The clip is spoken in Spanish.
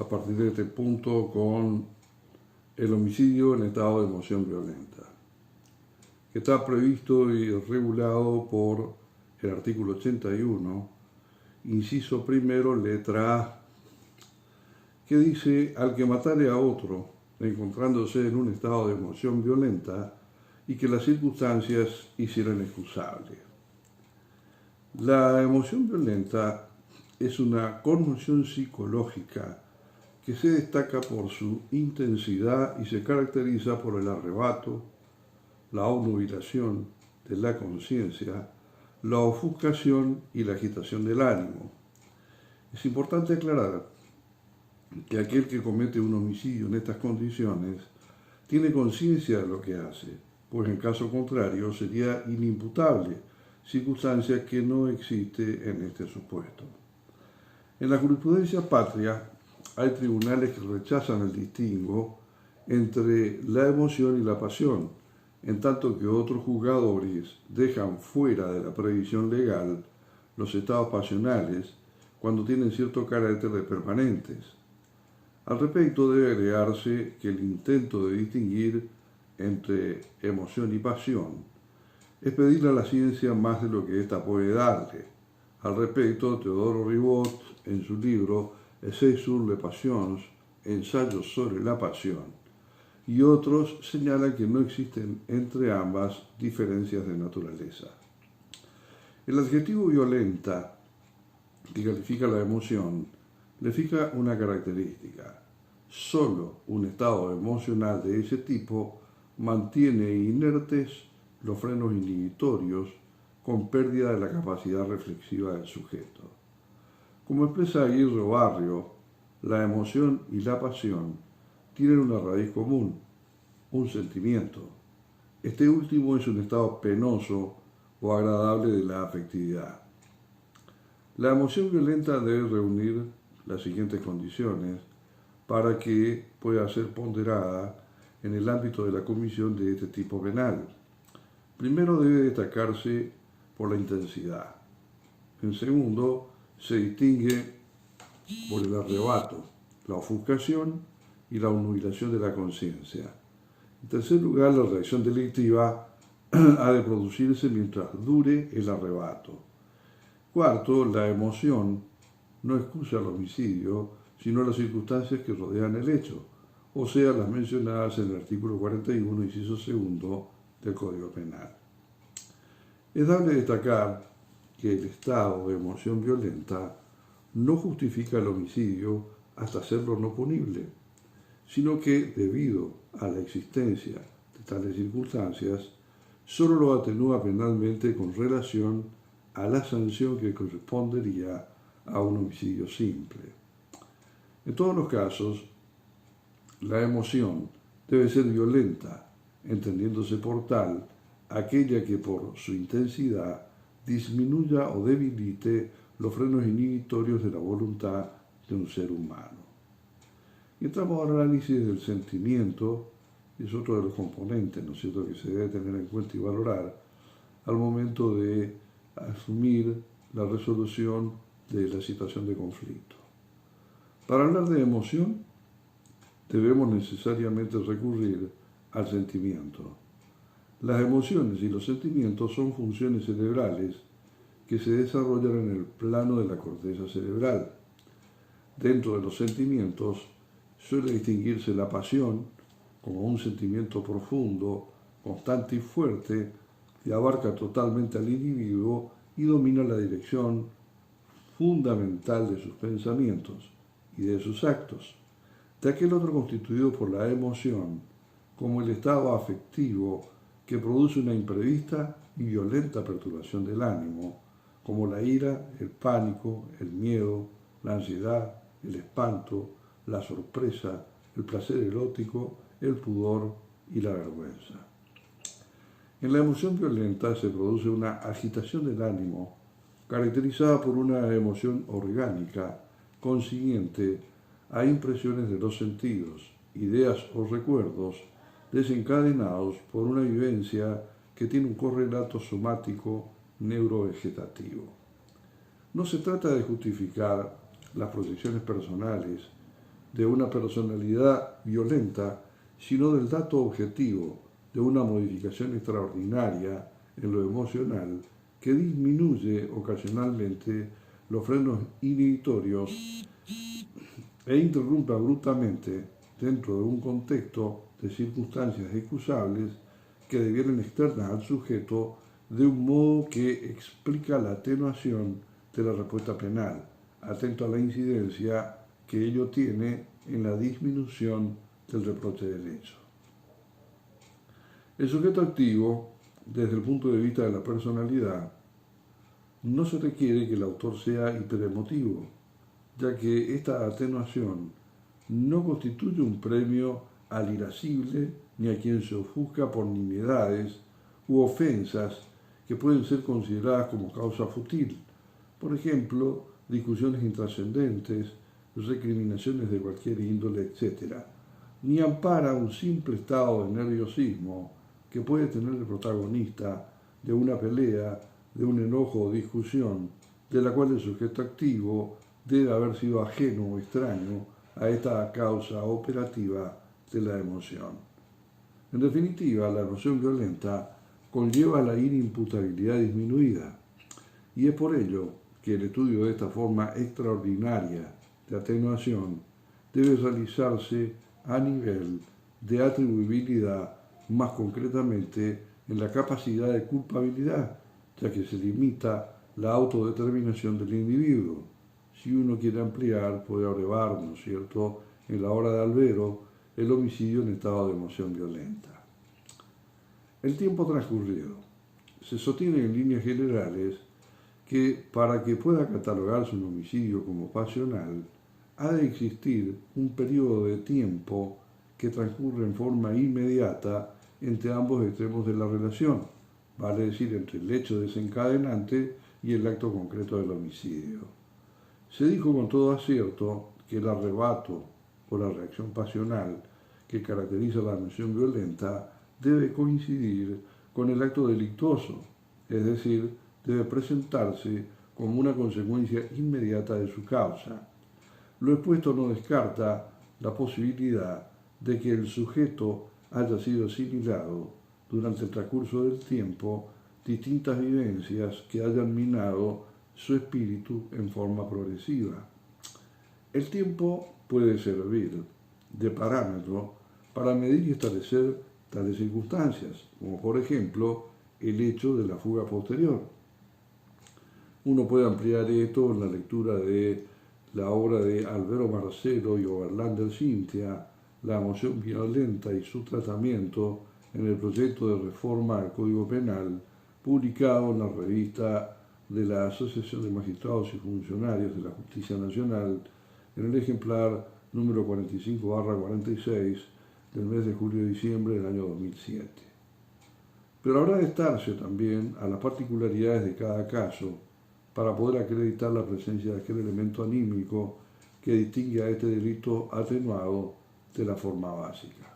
a partir de este punto con el homicidio en estado de emoción violenta, que está previsto y regulado por el artículo 81, inciso primero, letra A, que dice: al que matare a otro, encontrándose en un estado de emoción violenta y que las circunstancias hicieran excusable. La emoción violenta es una conmoción psicológica que se destaca por su intensidad y se caracteriza por el arrebato, la obnubilación de la conciencia, la ofuscación y la agitación del ánimo. Es importante aclarar que aquel que comete un homicidio en estas condiciones tiene conciencia de lo que hace, pues en caso contrario sería inimputable, circunstancia que no existe en este supuesto. En la jurisprudencia patria hay tribunales que rechazan el distingo entre la emoción y la pasión, en tanto que otros juzgadores dejan fuera de la previsión legal los estados pasionales cuando tienen cierto carácter de permanentes. Al respecto debe agregarse que el intento de distinguir entre emoción y pasión es pedirle a la ciencia más de lo que ésta puede darle. Al respecto, Teodoro Ribot, en su libro Essais sur les passions, ensayos sobre la pasión, y otros señalan que no existen entre ambas diferencias de naturaleza. El adjetivo violenta, que califica la emoción, le fija una característica: solo un estado emocional de ese tipo mantiene inertes los frenos inhibitorios con pérdida de la capacidad reflexiva del sujeto. Como expresa Aguirre Barrio, la emoción y la pasión tienen una raíz común, un sentimiento. Este último es un estado penoso o agradable de la afectividad. La emoción violenta debe reunir las siguientes condiciones para que pueda ser ponderada en el ámbito de la comisión de este tipo penal. Primero, debe destacarse por la intensidad. En segundo, se distingue por el arrebato, la ofuscación y la obnubilación de la conciencia. En tercer lugar, la reacción delictiva ha de producirse mientras dure el arrebato. Cuarto, la emoción no excusa el homicidio, sino las circunstancias que rodean el hecho, o sea, las mencionadas en el artículo 41, inciso segundo del Código Penal. Es dable destacar que el estado de emoción violenta no justifica el homicidio hasta hacerlo no punible, sino que, debido a la existencia de tales circunstancias, solo lo atenúa penalmente con relación a la sanción que correspondería a un homicidio simple. En todos los casos, la emoción debe ser violenta, entendiéndose por tal aquella que por su intensidad disminuya o debilite los frenos inhibitorios de la voluntad de un ser humano. Y entramos al análisis del sentimiento, y es otro de los componentes, ¿no es cierto?, que se debe tener en cuenta y valorar al momento de asumir la resolución de la situación de conflicto. Para hablar de emoción, debemos necesariamente recurrir al sentimiento. Las emociones y los sentimientos son funciones cerebrales que se desarrollan en el plano de la corteza cerebral. Dentro de los sentimientos suele distinguirse la pasión como un sentimiento profundo, constante y fuerte que abarca totalmente al individuo y domina la dirección fundamental de sus pensamientos y de sus actos. De aquel otro constituido por la emoción como el estado afectivo que produce una imprevista y violenta perturbación del ánimo, como la ira, el pánico, el miedo, la ansiedad, el espanto, la sorpresa, el placer erótico, el pudor y la vergüenza. En la emoción violenta se produce una agitación del ánimo caracterizada por una emoción orgánica consiguiente a impresiones de los sentidos, ideas o recuerdos desencadenados por una vivencia que tiene un correlato somático neurovegetativo. No se trata de justificar las proyecciones personales de una personalidad violenta, sino del dato objetivo de una modificación extraordinaria en lo emocional que disminuye ocasionalmente los frenos inhibitorios e interrumpe abruptamente dentro de un contexto de circunstancias excusables que debieran externas al sujeto de un modo que explica la atenuación de la respuesta penal, atento a la incidencia que ello tiene en la disminución del reproche del hecho. El sujeto activo, desde el punto de vista de la personalidad, no se requiere que el autor sea hiperemotivo, ya que esta atenuación no constituye un premio al irascible ni a quien se ofusca por nimiedades u ofensas que pueden ser consideradas como causa fútil, por ejemplo, discusiones intrascendentes, recriminaciones de cualquier índole, etc., ni ampara un simple estado de nerviosismo que puede tener el protagonista de una pelea, de un enojo o discusión, de la cual el sujeto activo debe haber sido ajeno o extraño a esta causa operativa de la emoción. En definitiva, la emoción violenta conlleva la inimputabilidad disminuida, y es por ello que el estudio de esta forma extraordinaria de atenuación debe realizarse a nivel de atribuibilidad, más concretamente en la capacidad de culpabilidad, ya que se limita la autodeterminación del individuo. Si uno quiere ampliar, puede abrevar, ¿no es cierto?, en la obra de Albero, el homicidio en estado de emoción violenta. El tiempo transcurrido. Se sostiene en líneas generales que para que pueda catalogarse un homicidio como pasional, ha de existir un periodo de tiempo que transcurre en forma inmediata entre ambos extremos de la relación, vale decir, entre el hecho desencadenante y el acto concreto del homicidio. Se dijo con todo acierto que el arrebato o la reacción pasional que caracteriza la emoción violenta debe coincidir con el acto delictuoso, es decir, debe presentarse como una consecuencia inmediata de su causa. Lo expuesto no descarta la posibilidad de que el sujeto haya sido asimilado durante el transcurso del tiempo distintas vivencias que hayan minado su espíritu en forma progresiva. El tiempo puede servir de parámetro para medir y establecer tales circunstancias, como por ejemplo el hecho de la fuga posterior. Uno puede ampliar esto en la lectura de la obra de Albero Marcelo y Oberlander Cintia, La emoción violenta y su tratamiento, en el proyecto de reforma al Código Penal, publicado en la revista de la Asociación de Magistrados y Funcionarios de la Justicia Nacional, en el ejemplar número 45/46 del mes de julio-diciembre del año 2007. Pero habrá de estarse también a las particularidades de cada caso para poder acreditar la presencia de aquel elemento anímico que distingue a este delito atenuado de la forma básica.